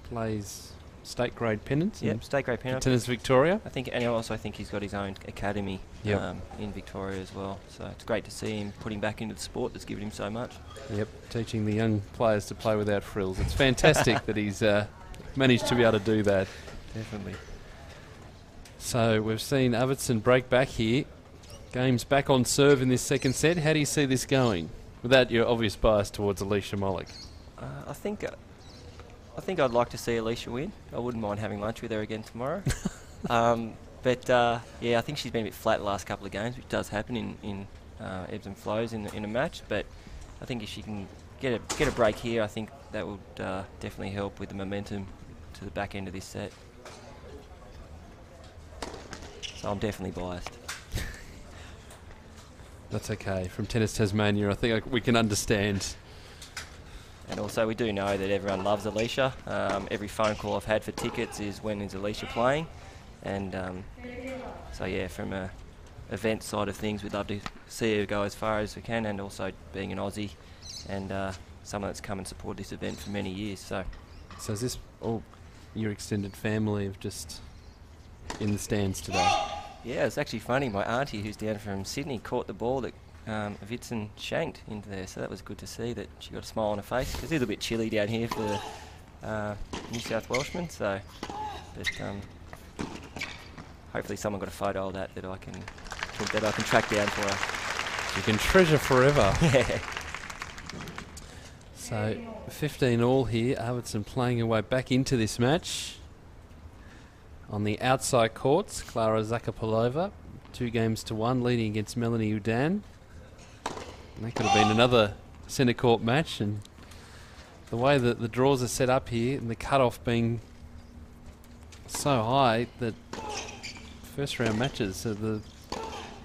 Plays state grade pennants. Yep, state grade in penalty. Tennis Victoria. I also think he's got his own academy Yep. in Victoria as well. So it's great to see him putting back into the sport that's given him so much. Yep, teaching the young players to play without frills. It's fantastic that he's managed to be able to do that. Definitely. So we've seen Arvidsson break back here. Game's back on serve in this second set. How do you see this going? Without your obvious bias towards Alicia Molik. I think I'd like to see Alicia win. I wouldn't mind having lunch with her again tomorrow. Yeah, I think she's been a bit flat the last couple of games, which does happen in ebbs and flows in a match. But I think if she can get a break here, I think that would definitely help with the momentum to the back end of this set. So I'm definitely biased. That's okay. From Tennis Tasmania, I think we can understand. And also we do know that everyone loves Alicia. Every phone call I've had for tickets is when is Alicia playing. And so yeah, from a event side of things, we'd love to see her go as far as we can, and also being an Aussie and someone that's come and supported this event for many years. So is this all your extended family of just in the stands today? yeah, it's actually funny. My auntie, who's down from Sydney, caught the ball that Arvidsson shanked into there, so that was good to see that she got a smile on her face. It's a little bit chilly down here for the New South Welshmen, so but hopefully someone got a photo of that I can track down for her. You can treasure forever. Yeah. So 15 all here. Arvidsson playing her way back into this match. On the outside courts, Klara Zakopolova, 2-1, leading against Melanie Udan. And that could have been another centre court match, and the way that the draws are set up here and the cut-off being so high that first round matches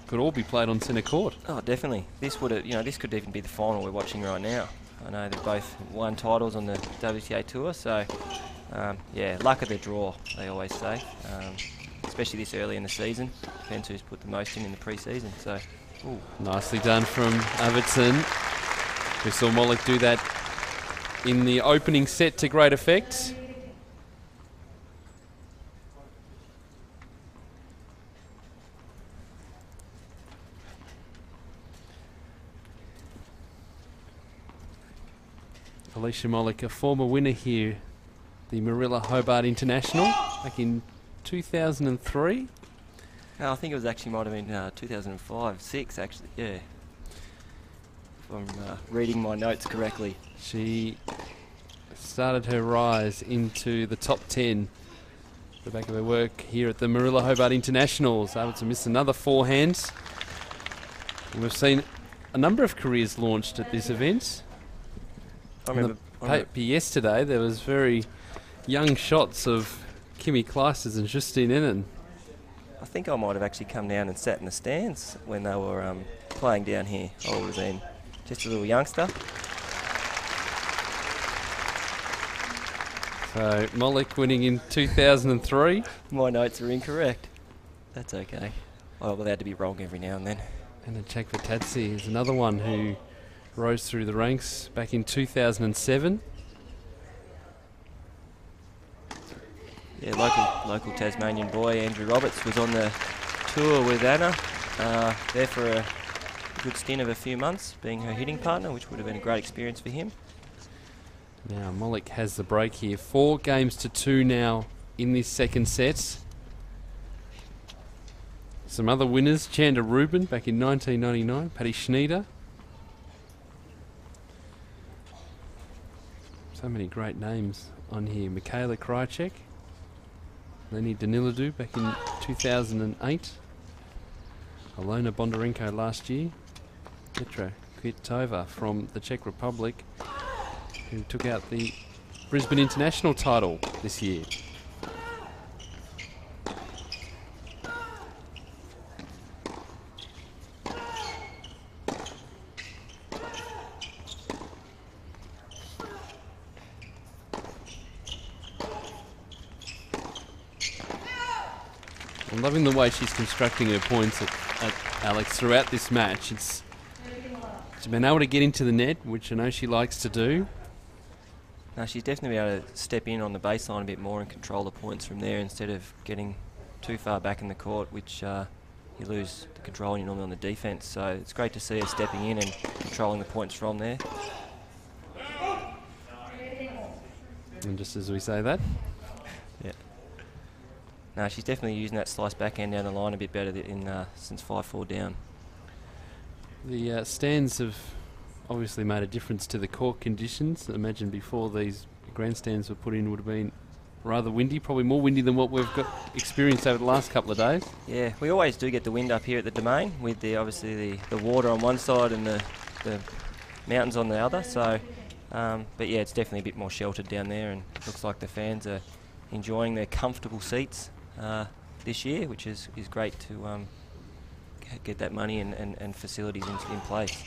could all be played on centre court. Oh, definitely. This could even be the final we're watching right now. I know they've both won titles on the WTA tour, so yeah, luck of the draw, they always say. Especially this early in the season. Depends who's put the most in the pre-season. So, ooh. Nicely done from Arvidsson. We saw Molik do that in the opening set to great effect. Alicia Molik, a former winner here, the Marilla Hobart International, back in 2003. No, I think it was actually might have been 2005, 6 actually, yeah. If I'm reading my notes correctly. She started her rise into the top 10. The back of her work here at the Marilla Hobart Internationals. Arvidsson missed another forehand. And we've seen a number of careers launched at this event. I On the paper yesterday, there was very young shots of Kimi Kleisters and Justine Ennen. I think I might have actually come down and sat in the stands when they were playing down here. I would have been just a little youngster. So Molik winning in 2003. My notes are incorrect. That's okay. I'm allowed to be wrong every now and then. And Chakvatadze is another one who rose through the ranks back in 2007. Yeah, local Tasmanian boy, Andrew Roberts, was on the tour with Anna, there for a good stint of a few months, being her hitting partner, which would have been a great experience for him. Now Molik has the break here. 4-2 now in this second set. Some other winners, Chanda Rubin back in 1999, Patty Schneider. So many great names on here. Michaela Krajicek. Lenny Daniladu back in 2008. Alona Bondarenko last year. Petra Kvitova from the Czech Republic, who took out the Brisbane International title this year. I'm loving the way she's constructing her points at Alex throughout this match. She's been able to get into the net, which I know she likes to do. No, she's definitely able to step in on the baseline a bit more and control the points from there instead of getting too far back in the court, which you lose the control and you're normally on the defence. So it's great to see her stepping in and controlling the points from there. And just as we say that, yeah. No, she's definitely using that slice backhand down the line a bit better since 5-4 down. the stands have obviously made a difference to the court conditions. I imagine before these grandstands were put in would have been rather windy, probably more windy than what we've got experienced over the last couple of days. Yeah, we always do get the wind up here at the Domain with obviously the water on one side and the mountains on the other. So, but yeah, it's definitely a bit more sheltered down there, and it looks like the fans are enjoying their comfortable seats this year, which is great to get that money and facilities in place.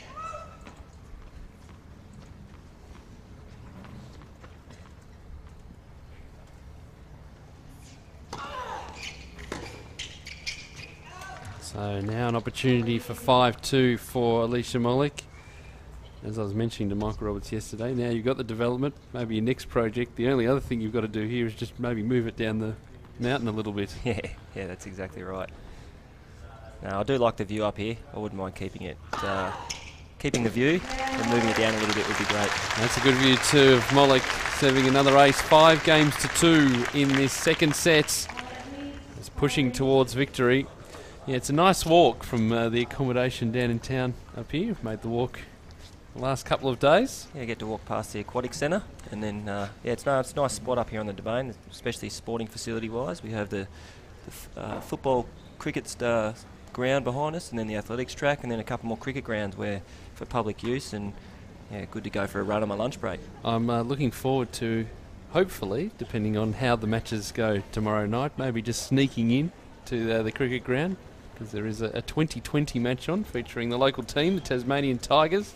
So now an opportunity for 5-2 for Alicia Molik. As I was mentioning to Michael Roberts yesterday, now you've got the development, maybe your next project. The only other thing you've got to do here is just maybe move it down the mountain a little bit. Yeah, that's exactly right. Now, I do like the view up here. I wouldn't mind keeping it. Keeping the view and moving it down a little bit would be great. That's a good view too of Molik serving another ace. 5-2 in this second set. It's pushing towards victory. Yeah, it's a nice walk from the accommodation down in town up here. We've made the walk the last couple of days. Yeah, get to walk past the aquatic centre, and then it's a nice spot up here on the Domain, especially sporting facility-wise. We have the football, cricket ground behind us, and then the athletics track, and then a couple more cricket grounds where for public use, and yeah, good to go for a run on my lunch break. I'm looking forward to, hopefully, depending on how the matches go tomorrow night, maybe just sneaking in to the cricket ground, because there is a 2020 match on featuring the local team, the Tasmanian Tigers,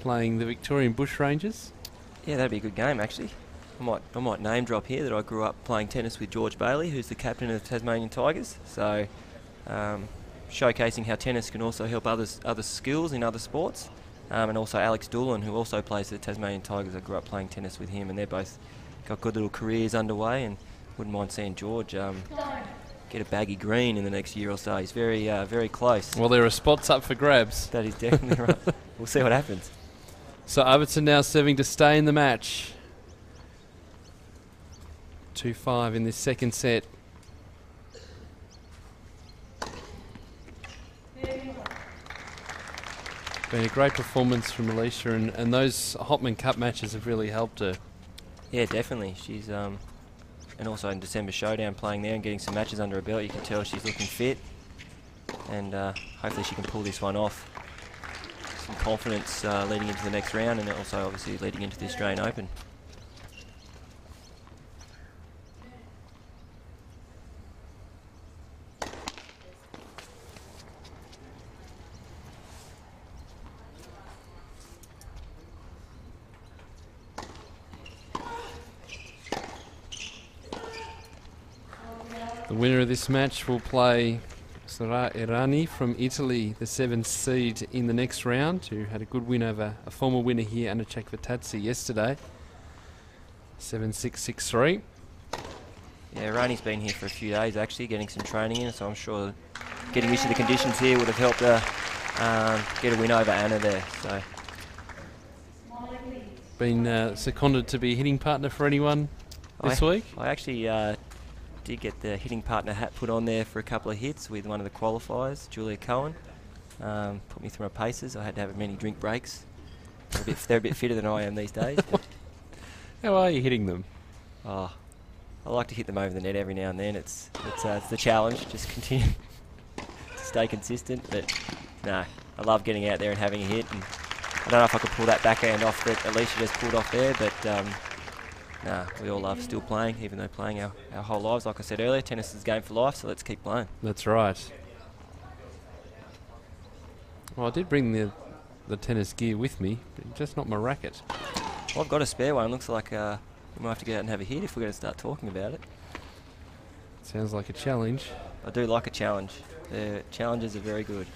playing the Victorian Bushrangers. Yeah, that'd be a good game actually. I might name drop here that I grew up playing tennis with George Bailey, who's the captain of the Tasmanian Tigers. So showcasing how tennis can also help other skills in other sports. And also Alex Doolan, who also plays for the Tasmanian Tigers. I grew up playing tennis with him, and they're both got good little careers underway, and wouldn't mind seeing George get a baggy green in the next year or so. He's very close. Well, there are spots up for grabs. That is definitely right. We'll see what happens. So Arvidsson now serving to stay in the match. 2-5 in this second set. Been a great performance from Alicia, and those Hopman Cup matches have really helped her. Yeah, definitely. She's and also in December Showdown playing there and getting some matches under her belt. You can tell she's looking fit, and hopefully she can pull this one off. Some confidence leading into the next round, and also obviously leading into the Australian Open. The winner of this match will play Sara Errani from Italy, the 7th seed in the next round, who had a good win over a former winner here, Anna Chakvatadze, yesterday. 7-6, 6-3. Yeah, Errani's been here for a few days actually, getting some training in, so I'm sure getting used to the conditions here would have helped her get a win over Anna there. So, been seconded to be a hitting partner for anyone this week? I actually did get the hitting partner hat put on there for a couple of hits with one of the qualifiers, Julia Cohen. Put me through my paces. I had to have many drink breaks. They're a bit fitter than I am these days. How are you hitting them? Oh, I like to hit them over the net every now and then. It's the challenge. Just continue to stay consistent. But no, I love getting out there and having a hit. And I don't know if I could pull that backhand off that Alicia just pulled off there, but nah, we all love still playing, even though playing our whole lives. Like I said earlier, tennis is a game for life, so let's keep playing. That's right. Well, I did bring the tennis gear with me, but just not my racket. Well, I've got a spare one. Looks like we might have to get out and have a hit if we're going to start talking about it. Sounds like a challenge. I do like a challenge. Challenges are very good.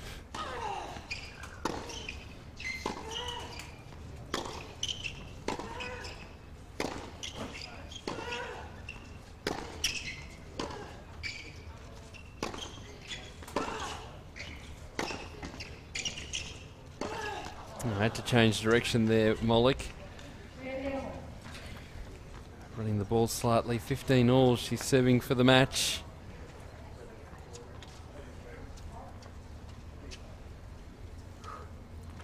I had to change direction there, Molik. Running the ball slightly, 15 all. She's serving for the match.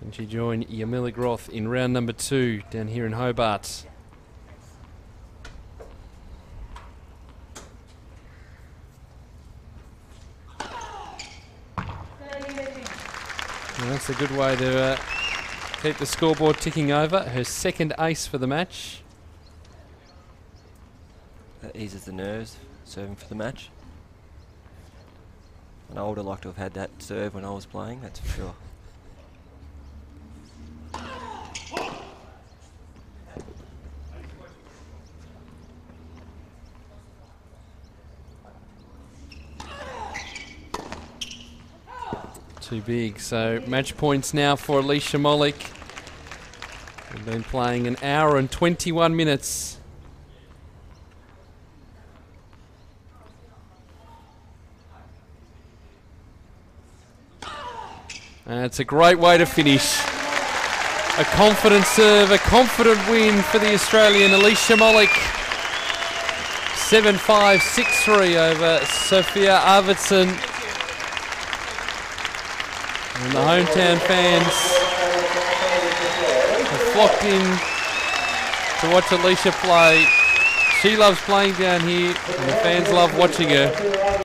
Can she join Yamila Groth in round number 2 down here in Hobart? Well, that's a good way to keep the scoreboard ticking over. Her second ace for the match. That eases the nerves, serving for the match. And I would have liked to have had that serve when I was playing, that's for sure. Too big. So match points now for Alicia Molik. We've been playing an hour and 21 minutes. And it's a great way to finish. A confident serve, a confident win for the Australian Alicia Molik. 7-5, 6-3 over Sophia Arvidsson. And the hometown fans have flocked in to watch Alicia play. She loves playing down here, and the fans love watching her.